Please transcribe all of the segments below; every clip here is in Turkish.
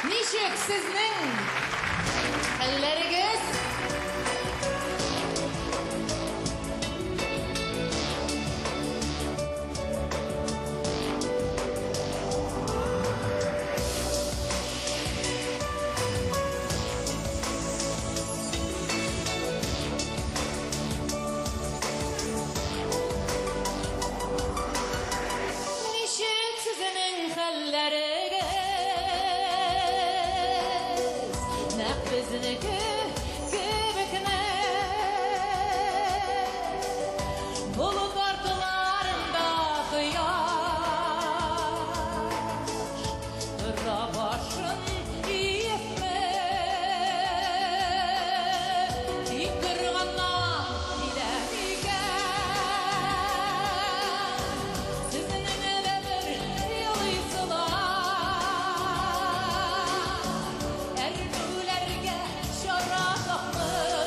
Nişek sizning hallarigiz? Nişek sizning hallarigiz? Bizniki kibikne bulut ortalarında kıyaş Kırra başın iyitme Yıkırgandan dilemigen Sizin eve bir yılıysalar Ernülerge şara tapmış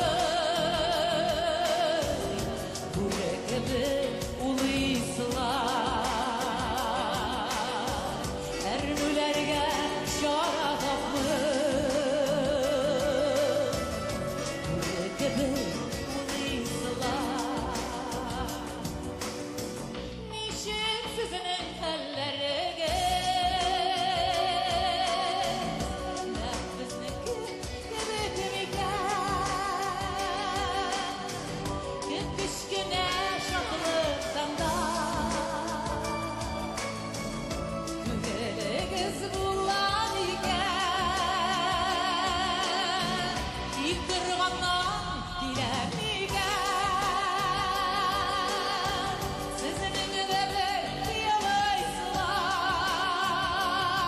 Yüreğimi uluysalar Nişek sizinin ellerige Nefisniki kibikimigen Gitmişkine şaklıktan da Kız bulan iken Yıkırgandan dilemigen Sizin de bir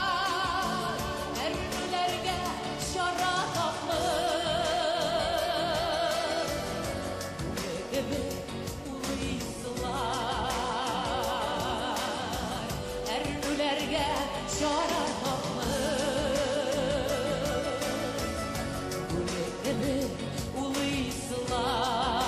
yalaysılar Ernülerge şara tapmış Yüreğimi uluysalar Ernülerge şara tapmış Yüreğimi uluysalar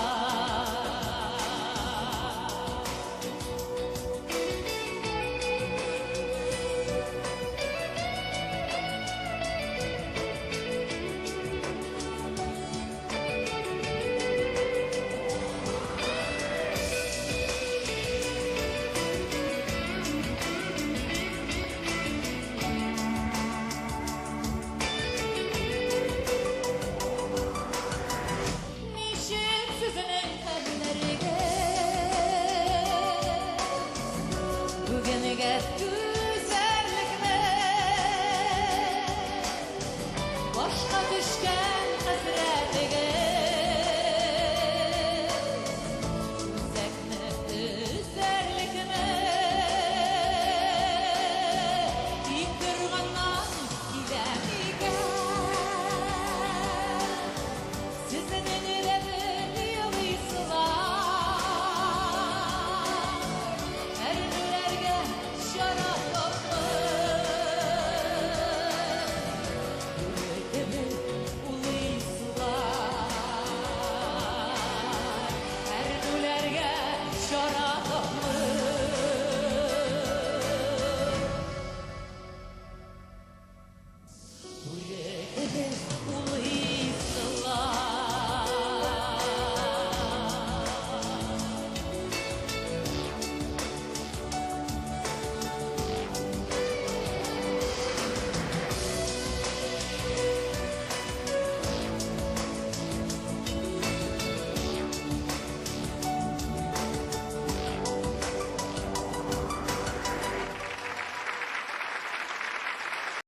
Bugünüge güzellikle Başka düşken hasretlige Üzekme üzerlikme Yıkırgandan dilemigen Sizin elleri yılıysalar Ernülerge şara tapmış Yüreğimi uluysalar Ernülerge şara tapmış Yüreğimi uluysalar